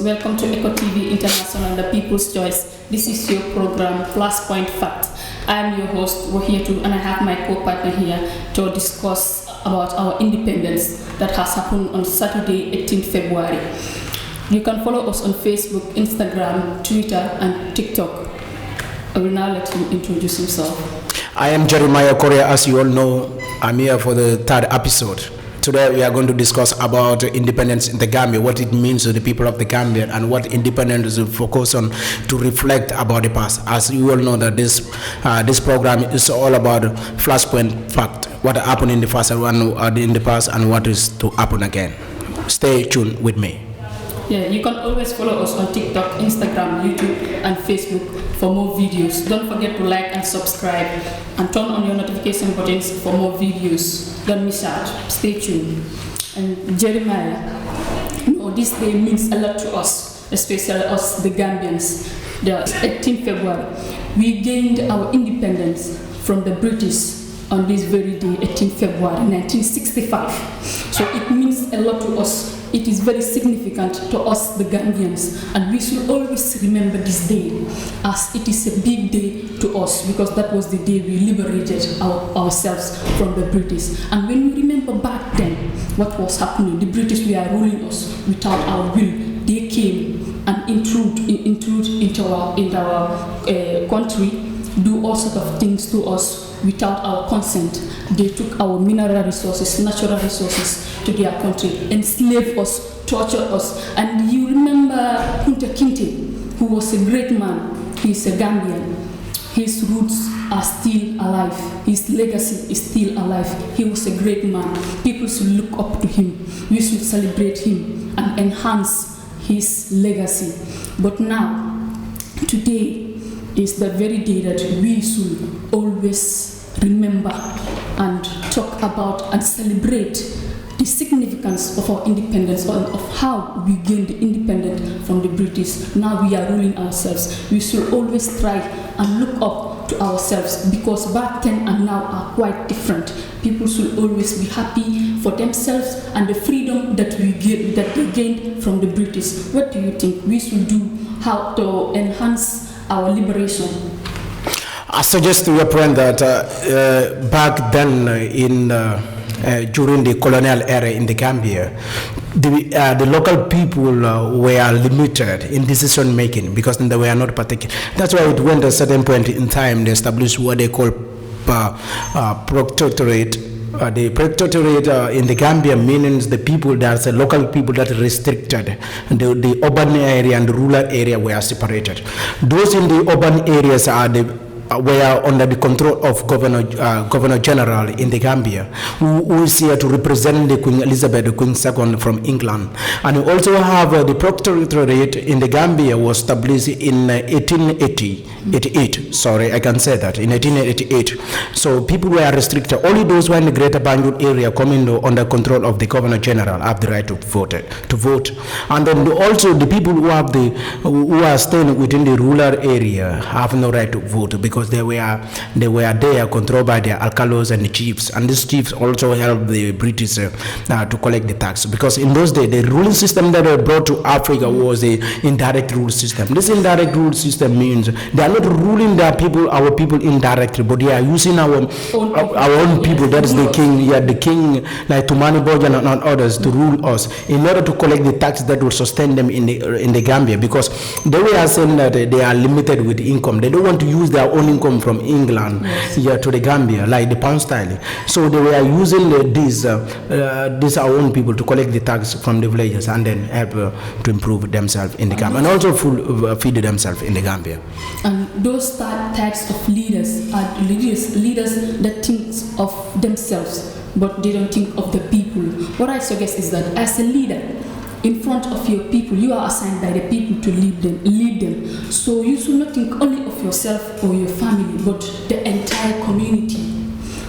welcome to Eco TV International, the People's Choice. This is your program, Flashpoint Fact. I am your host, Wahiatu, and I have my co-partner here to discuss about our independence that has happened on Saturday, 18th February. You can follow us on Facebook, Instagram, Twitter, and TikTok. I will now let him introduce himself. I am Jeremiah Korea. As you all know, I'm here for the third episode. Today we are going to discuss about independence in the Gambia, what it means to the people of the Gambia, and what independence will focus on to reflect about the past. As you all know that this program is all about flashpoint fact, what happened in the past and what is to happen again. Stay tuned with me. Yeah, you can always follow us on TikTok, Instagram, YouTube, and Facebook for more videos. Don't forget to like and subscribe, and turn on your notification buttons for more videos. Don't miss out. Stay tuned. And Jeremiah, this day means a lot to us, especially us, the Gambians. The 18th February, we gained our independence from the British on this very day, 18th February 1965. So it means a lot to us. It is very significant to us, the Gambians, and we should always remember this day as it is a big day to us, because that was the day we liberated ourselves from the British. And when we remember back then what was happening, the British were ruling us without our will. They came and intrude into our country, do all sorts of things to us without our consent. They took our mineral resources, natural resources to their country, enslaved us, tortured us. And you remember Kunta Kinte, who was a great man. He's a Gambian. His roots are still alive. His legacy is still alive. He was a great man. People should look up to him. We should celebrate him and enhance his legacy. But now, today is the very day that we should always remember and talk about and celebrate the significance of our independence, of how we gained the independence from the British. Now we are ruling ourselves. We should always try and look up to ourselves, because back then and now are quite different. People should always be happy for themselves and the freedom that they gained from the British. What do you think we should do, how to enhance our liberation? I suggest to your friend that back then during the colonial era in the Gambia, the local people were limited in decision making because they were not particular. That's why it went at a certain point in time. They established what they call protectorate. The protectorate in the Gambia means the people, there's a local people that restricted. The urban area and the rural area were separated. Those in the urban areas were under the control of Governor General in the Gambia, who is here to represent the Queen Elizabeth, the Queen II from England. And we also have the Protectorate in the Gambia was established in 1888. Sorry, I can say that, in 1888. So people were restricted. Only those who are in the Greater Banjul area coming under control of the Governor General have the right to vote. And then also the people who are staying within the rural area have no right to vote, because they were there controlled by the alcalos and the chiefs, and these chiefs also helped the British to collect the tax, because in those days the ruling system that they brought to Africa was the indirect rule system. This indirect rule system means they are not ruling our people indirectly, but they are using our own people. That is the king, the king like Tumani Bojan and others to rule us in order to collect the tax that will sustain them in the Gambia, because they were saying that they are limited with income. They don't want to use their own income from England here to the Gambia, like the pound sterling. So they were using these our own people to collect the tax from the villages and then help to improve themselves in the Gambia, and also feed themselves in the Gambia. And those types of leaders are leaders that think of themselves, but they don't think of the people. What I suggest is that as a leader, in front of your people, you are assigned by the people to lead them. So you should not think only of yourself or your family, but the entire community.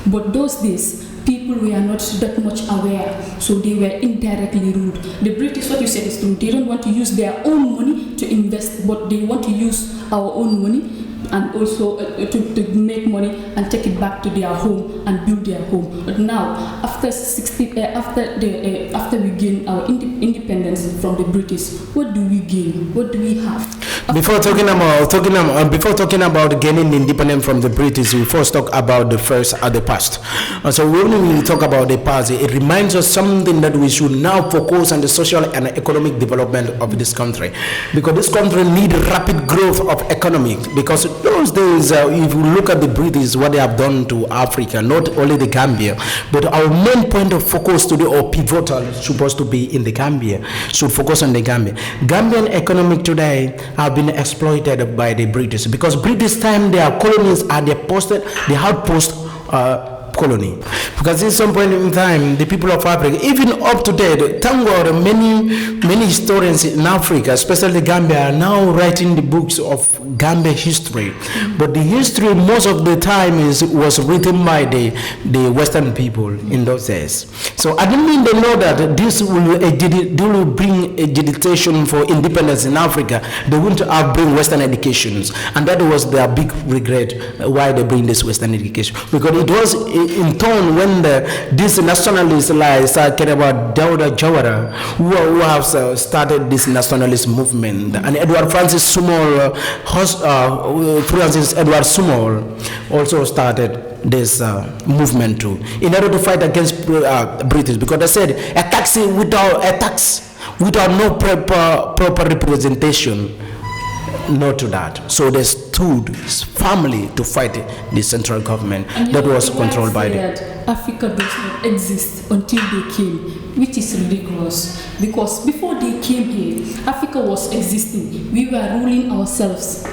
But those days, people were not that much aware, so they were indirectly ruled. The British, what you said is true, they don't want to use their own money to invest, but they want to use our own money and also to make money and take it back to their home and build their home. But now, after we gain our independence from the British, what do we gain? What do we have? Before talking about gaining independence from the British, we first talk about the past. So when we talk about the past, it reminds us something that we should now focus on the social and economic development of this country, because this country needs rapid growth of economy. Because those days, if you look at the British, what they have done to Africa, not only the Gambia, but our main point of focus today, or pivotal, supposed to be in the Gambia, should focus on the Gambia. Gambian economic today have been exploited by the British, because British time their colonies are the outpost colony. Because at some point in time, the people of Africa, even up to date, thank God, many historians in Africa, especially Gambia, are now writing the books of Gambia history. But the history most of the time was written by the Western people in those days. So I don't mean they know that this will bring agitation for independence in Africa. They want to bring Western educations, and that was their big regret why they bring this Western education, because it was in turn when these nationalists like talking about Dawda Jawara, who have started this nationalist movement, and Francis Edward Sumol also started this movement too, in order to fight against British, because they said a tax without no proper representation. No to that. So they stood firmly to fight the central government that was controlled by them. Africa does not exist until they came, which is ridiculous, because before they came here, Africa was existing. We were ruling ourselves,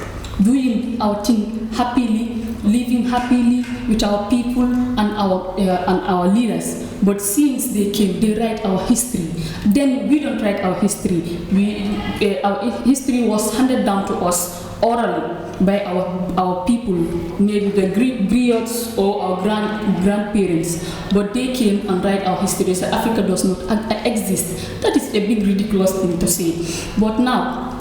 doing our thing happily, living happily with our people and our leaders. But since they came, they write our history. Then we don't write our history. Our history was handed down to us orally by our people, maybe the griots or our grandparents. But they came and write our history. So Africa does not exist. That is a big ridiculous thing to say. But now,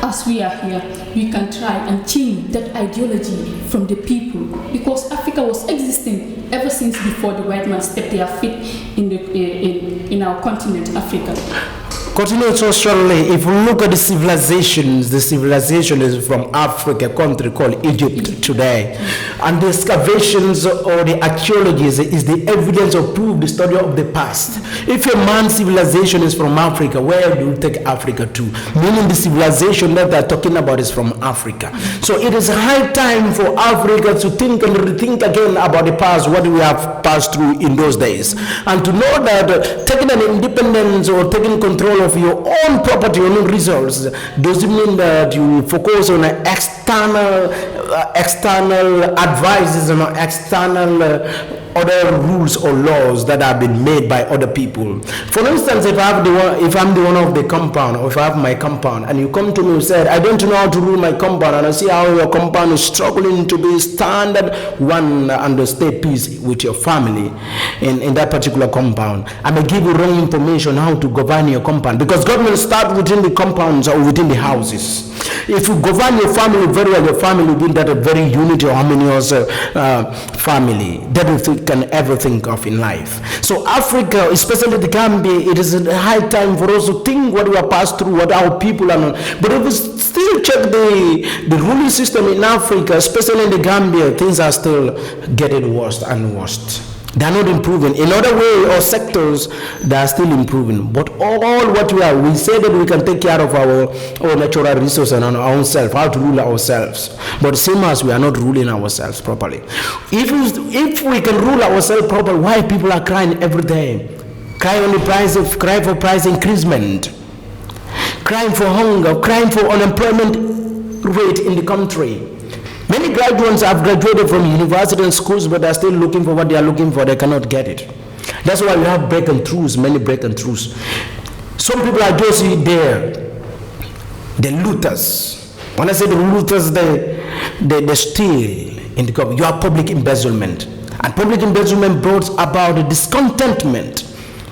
as we are here, we can try and change that ideology from the people, because Africa was existing ever since before the white man stepped their feet in our continent, Africa. Continue socially. If we look at the civilization is from Africa, a country called Egypt today. And the excavations or the archaeologies is the evidence or proof, the story of the past. If a man's civilization is from Africa, where do you take Africa to? Meaning the civilization that they're talking about is from Africa. So it is high time for Africa to think and rethink again about the past, what we have passed through in those days. And to know that taking an independence or taking control of your own property, your own resources, doesn't mean that you focus on external advices and external other rules or laws that have been made by other people. For instance, if I'm the one of the compound, or if I have my compound, and you come to me and say, I don't know how to rule my compound, and I see how your compound is struggling to be standard one and to stay peace with your family in that particular compound, I may give you wrong information how to govern your compound, because government starts within the compounds or within the houses. If you govern your family very well, your family will be that a very unity or harmonious family that you can ever think of in life. So Africa, especially the Gambia, it is a high time for us to think what we have passed through, what our people are not. But if we still check the ruling system in Africa, especially in the Gambia, things are still getting worse and worse. They are not improving. In other ways or sectors, they are still improving. But all what we are, we say that we can take care of our natural resources and our own self, how to rule ourselves. But same as we are not ruling ourselves properly. If we can rule ourselves properly, why people are crying every day? Cry for price increasement, crying for hunger, crying for unemployment rate in the country. Many graduates have graduated from university and schools, but they're still looking for what they are looking for. They cannot get it. That's why we have break-and-throughs, many break-and-throughs. Some people are just there. The looters. When I say the looters, they steal in the government. You have public embezzlement. And public embezzlement brought about a discontentment.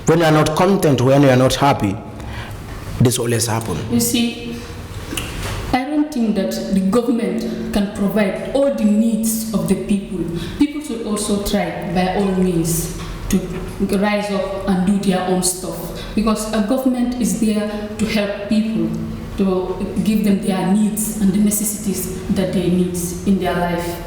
When you are not content, when you are not happy, this always happens. You see, I don't think that the government can provide all the needs of the people, people should also try by all means to rise up and do their own stuff, because a government is there to help people, to give them their needs and the necessities that they need in their life.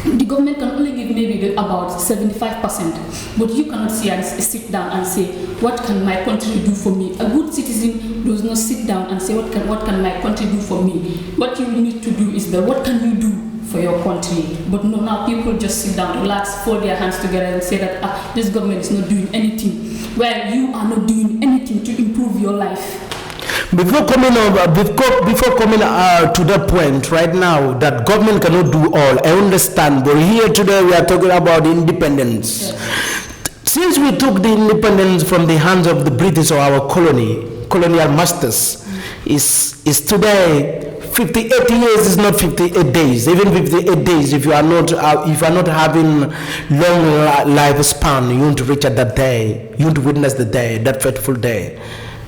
The government can only give maybe about 75%, but you cannot sit down and say, what can my country do for me? A good citizen does not sit down and say, what can my country do for me? What you need to do is that, what can you do for your country? But no, now people just sit down, relax, fold their hands together and say that this government is not doing anything. Well, you are not doing anything to improve your life. Before coming to that point right now, that government cannot do all, I understand, but here today we are talking about independence. Yes. Since we took the independence from the hands of the British or our colonial masters, is today 58 years is not 58 days. Even 58 days, if you are not having long lifespan, you want to reach at that day, you want to witness the day, that fateful day,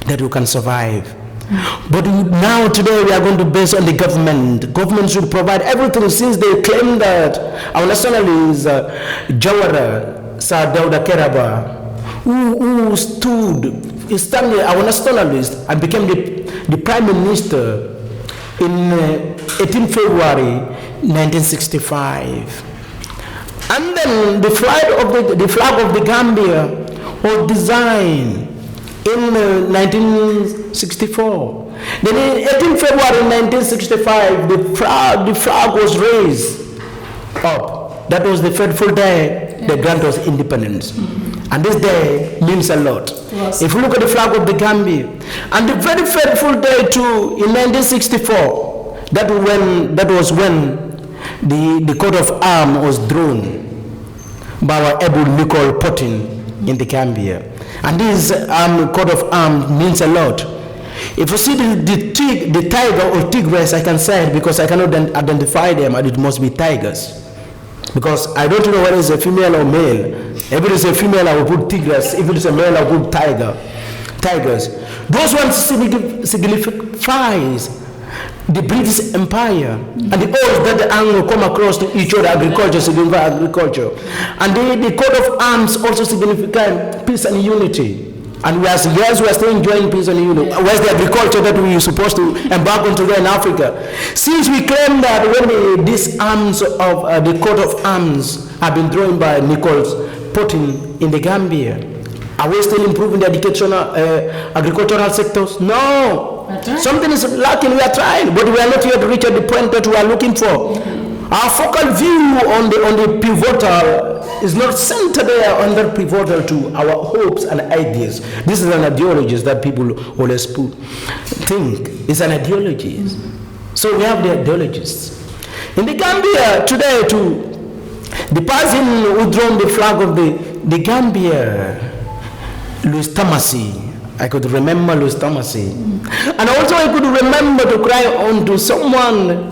that you can survive. But now today we are going to base on the government. Government should provide everything, since they claim that our nationalist Jawara Sir Dawda Keraba, who stood our nationalist and became the prime minister in 18 February 1965. And then the flag of the Gambia was designed in 1964. Then in 18 February 1965, the flag was raised up. That was the fateful day the grant was independence. Mm-hmm. And this day means a lot. Yes. If you look at the flag of the Gambia, and the very fateful day too, in 1964, that was when the coat of arms was drawn by our able Nicole Potin in the Gambia. And this coat of arms means a lot. If you see the tiger or tigress, I can say it because I cannot identify them, and it must be tigers. Because I don't know whether it's a female or male. If it is a female, I will put tigress. If it is a male, I will put tigers. Those ones signifies the British Empire, and the oaths that the angle come across to each other, agriculture signify agriculture. And the coat of arms also signify peace and unity. And we are still enjoying peace and unity. Where's the agriculture that we are supposed to embark on today in Africa? Since we claim that when these arms of the coat of arms have been drawn by Nicholas Potin in the Gambia, are we still improving the educational agricultural sectors? No. Right. Something is lacking. We are trying, but we are not yet reached the point that we are looking for. Mm-hmm. Our focal view on the pivotal is not centered there on that pivotal to our hopes and ideas. This is an ideology that people always think. It's an ideology. Mm-hmm. So we have the ideologists. In the Gambia today, the person who drawn the flag of the Gambia, Louis Tamasi. I could remember Louis Tamasi. And also I could remember to cry on to someone,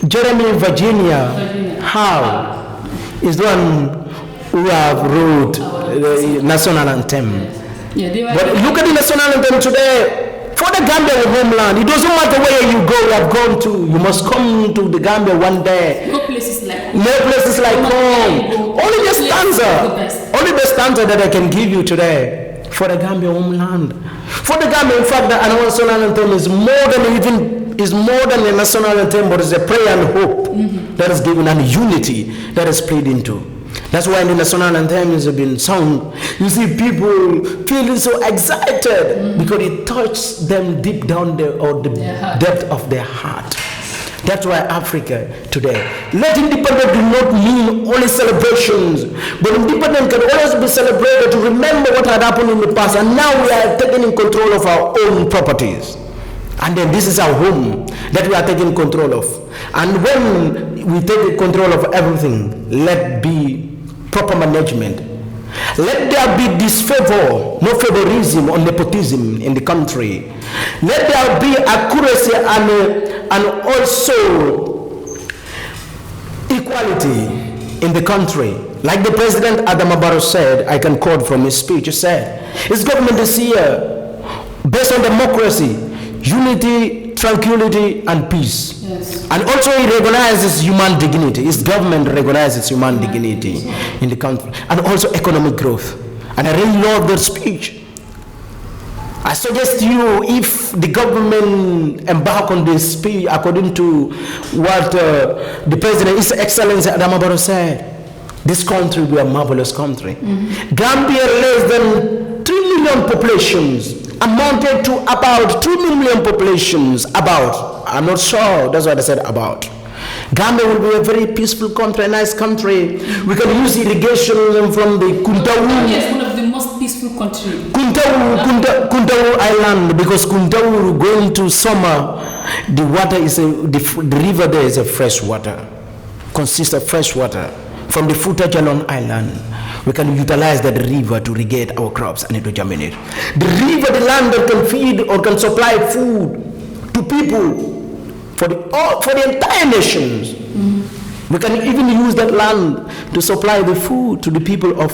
Jeremy Virginia. How? Is the one who have wrote the national anthem. But look at the national anthem today. For the Gambian homeland, it doesn't matter where you go, you have gone to. You must come to the Gambia one day. No places like home. Only the stanza that I can give you today. For the Gambia homeland. For the Gambia, in fact, the national anthem is more than a national anthem, but it's a prayer and hope that is given, and unity that is played into. That's why the national anthem has been sung. You see people feeling so excited because it touches them deep down the depth of their heart. That's why Africa today. Let independence do not mean only celebrations, but independence can always be celebrated to remember what had happened in the past, and now we are taking in control of our own properties. And then this is our home that we are taking control of. And when we take control of everything, let be proper management. Let there be disfavor, no favorism or nepotism in the country. Let there be accuracy and also equality in the country. Like the President Adama Barrow said, I can quote from his speech, he said, his government is here based on democracy, unity, tranquility, and peace. Yes. And also he recognizes human dignity. His government recognizes human dignity in the country. And also economic growth. And I really love that speech. I suggest you, if the government embark on this speech according to what the President, His Excellency Adama Barrow said, this country will be a marvelous country. Gambia, less than 3 million populations, amounted to about 2 million populations, I'm not sure, that's what I said about. Gambia will be a very peaceful country, a nice country. We can use irrigation from the Kuntawu. Yes, one of the most peaceful countries. Kuntawu Island, because Kuntawu going to summer, the water is the river there is a fresh water, consists of fresh water. From the footage along island, we can utilize that river to irrigate our crops and it will germinate. The river, the land that can feed or can supply food to people for the entire nations. We can even use that land to supply the food to the people of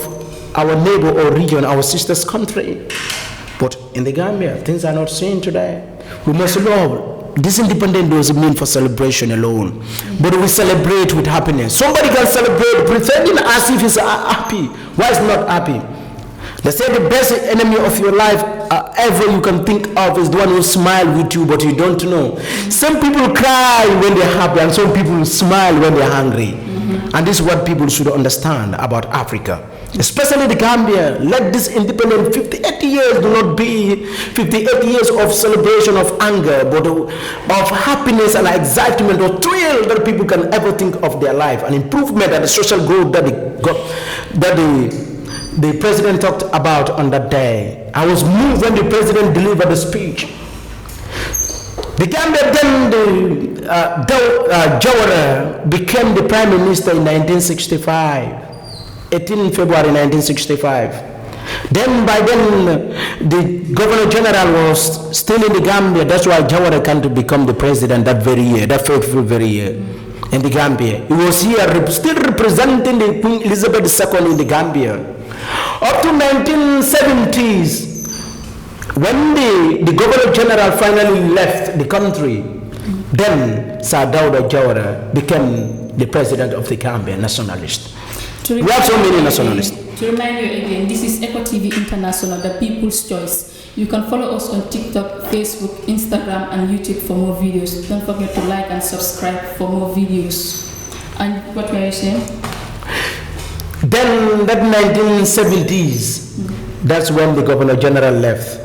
our neighbor or region, our sister's country. But in the Gambia, things are not seen today. We must love. This independence doesn't mean for celebration alone, but we celebrate with happiness. Somebody can celebrate pretending as if he's happy. Why is not happy? They say the best enemy of your life ever you can think of is the one who smile with you, but you don't know. Some people cry when they're happy, and some people smile when they're hungry. And this is what people should understand about Africa, especially the Gambia. Let this independent 58 years do not be 58 years of celebration of anger, but of happiness and excitement or thrill that people can ever think of their life, and improvement and the social growth that the president talked about on that day. I was moved when the president delivered the speech. The Gambia then, Jawara became the prime minister in 1965, 18 February 1965. Then by then, the governor general was still in the Gambia. That's why Jawara came to become the president that very year, that fateful very year in the Gambia. He was here still representing the Queen Elizabeth II in the Gambia. Up to 1970s, when the governor general finally left the country, then Sir Dawda Jawara became the president of the Gambia, nationalist. We have so many nationalists. To remind you again, this is Eco TV International, the people's choice. You can follow us on TikTok, Facebook, Instagram, and YouTube for more videos. Don't forget to like and subscribe for more videos. And what were you saying? Then that 1970s, that's when the governor general left,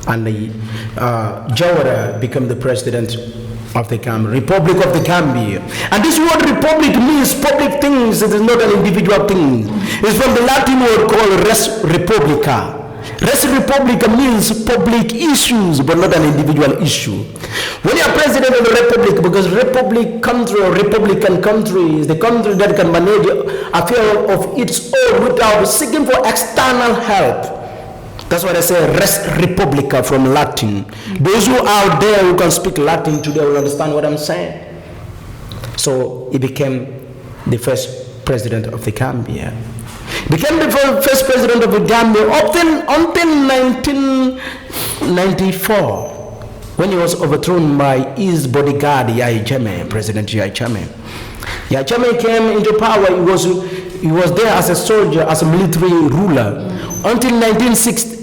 and the Jawara became the president of the Gambia, Republic of the Gambia. And this word republic means public things. It is not an individual thing. It's from the Latin word called res republica. Res republica means public issues, but not an individual issue. When you are president of the republic, because republic country or republican country is the country that can manage affairs of its own without seeking for external help. That's why I say res republica from Latin. Those who are out there who can speak Latin today will understand what I'm saying. So he became the first president of the Gambia. Became the first president of the Gambia until 1994, when he was overthrown by his bodyguard Yahya Jammeh, President Yahya Jammeh. Yahya Jammeh came into power. He was there as a soldier, as a military ruler, until 1996.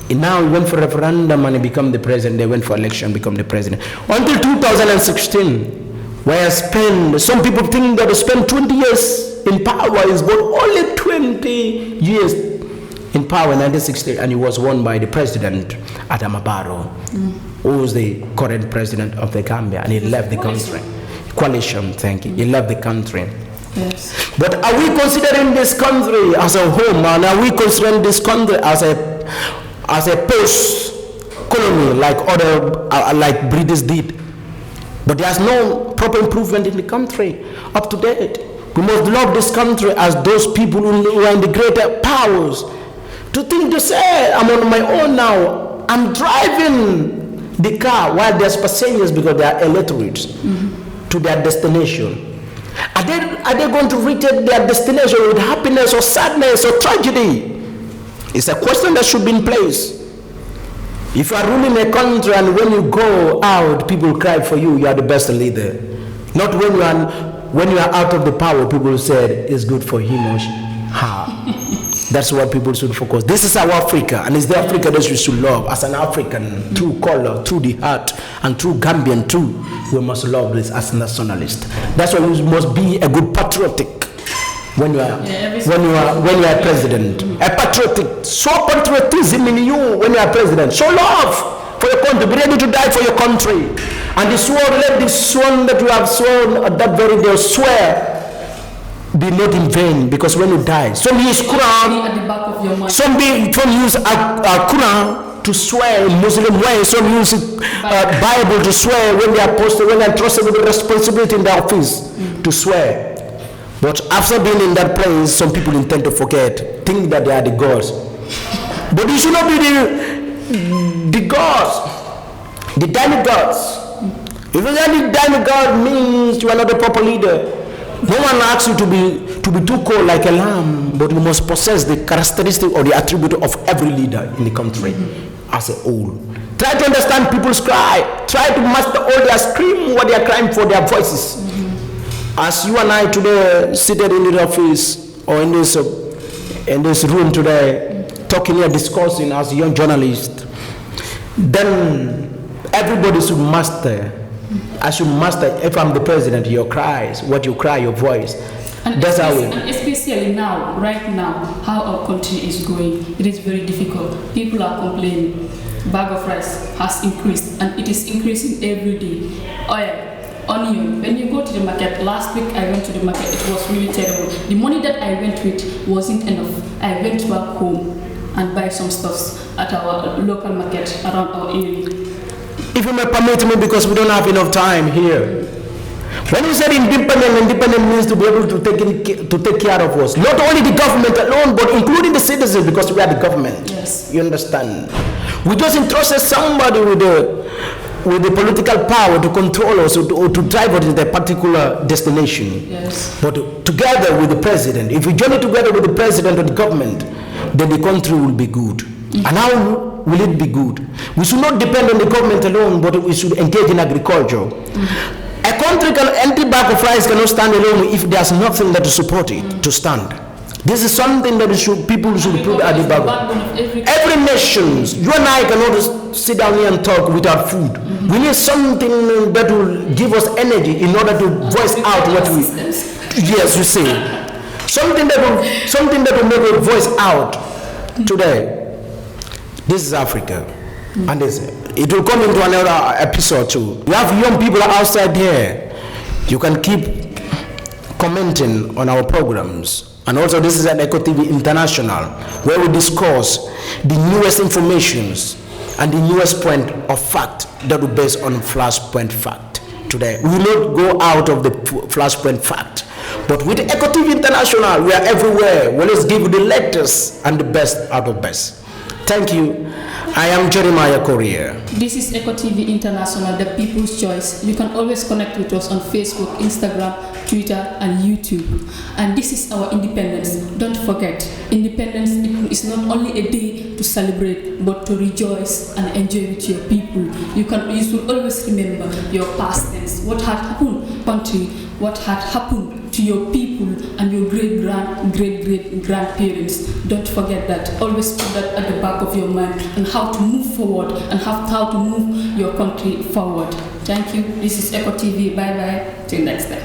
And now he went for referendum and he became the president. They went for election, become the president. Until 2016, where some people think that he spent 20 years in power, is but only 20 years in power in 1960, and he was won by the president, Adama Barrow, who was the current president of the Gambia, and he left the country. Coalition, thank you. He left the country. Yes. But are we considering this country as a home, and are we considering this country as a post-colony like like British did? But there's no proper improvement in the country up to date. We must love this country as those people who are in the greater powers. To think to say, I'm on my own now, I'm driving the car while there's passengers because they are illiterates to their destination. Are they going to reach their destination with happiness or sadness or tragedy? It's a question that should be in place. If you are ruling a country and when you go out, people cry for you, you are the best leader. Not when you are out of the power, people said it's good for him or her. That's what people should focus. This is our Africa, and it's the Africa that we should love. As an African, through color, through the heart, and through Gambian too, we must love this as nationalist. That's why you must be a good patriotic when you are president. A patriotic, show patriotism in you when you are president. Show love for your country. Be ready to die for your country. And the sword, let the sworn that you have sworn at that very day, swear, be not in vain, because when you die, some use Quran, some use Quran to swear in Muslim way, some use Bible to swear when they are posted, when they are trusted with the responsibility in the office to swear. But after being in that place, some people intend to forget, think that they are the gods. But you should not be the gods, the demigods. If you are the demigod, means you are not a proper leader. No one asks you to be too cold like a lamb, but you must possess the characteristic or the attribute of every leader in the country as a whole. Try to understand people's cry. Try to master all their scream, what they are crying for, their voices. As you and I today seated in the office or in this room today, talking here, discussing as young journalists, then everybody should master. I should master, if I'm the president, your cries, what you cry, your voice. And that's how it. And especially now, right now, how our country is going, it is very difficult. People are complaining. Bag of rice has increased, and it is increasing every day. Oil, onion. When you go to the market, last week I went to the market, it was really terrible. The money that I went with wasn't enough. I went back home and buy some stuffs at our local market around our area. If you may permit me, because we don't have enough time here. When you said independent means to be able to take care of us. Not only the government alone, but including the citizens, because we are the government. Yes. You understand? We just entrusted somebody with the political power to control us or to drive us to a particular destination. Yes. But together with the president, if we journey together with the president and the government, then the country will be good. And how will it be good? We should not depend on the government alone, but we should engage in agriculture. A country empty bag of rice cannot stand alone if there's nothing that to support it to stand. This is something that people should put at the back. Every nation, you and I cannot sit down here and talk without food. We need something that will give us energy in order to voice out what we. Yes, you see, something that will make us voice out today. This is Africa, and it will come into another episode too. We have young people outside here. You can keep commenting on our programs. And also this is an Eco TV International, where we discuss the newest informations and the newest point of fact that we base on flashpoint fact today. We will not go out of the flashpoint fact. But with Eco TV International, we are everywhere. We let's give the latest and the best out of best. Thank you. I am Jeremiah Korea. This is Eco TV International, the people's choice. You can always connect with us on Facebook, Instagram, Twitter, and YouTube. And this is our independence. Don't forget, independence is not only a day to celebrate, but to rejoice and enjoy with your people. You should always remember your past tense. What had happened, country? What had happened to your people and your great-grandparents. Don't forget that. Always put that at the back of your mind, and how to move forward and how to move your country forward. Thank you. This is Eco TV. Bye-bye. Till next time.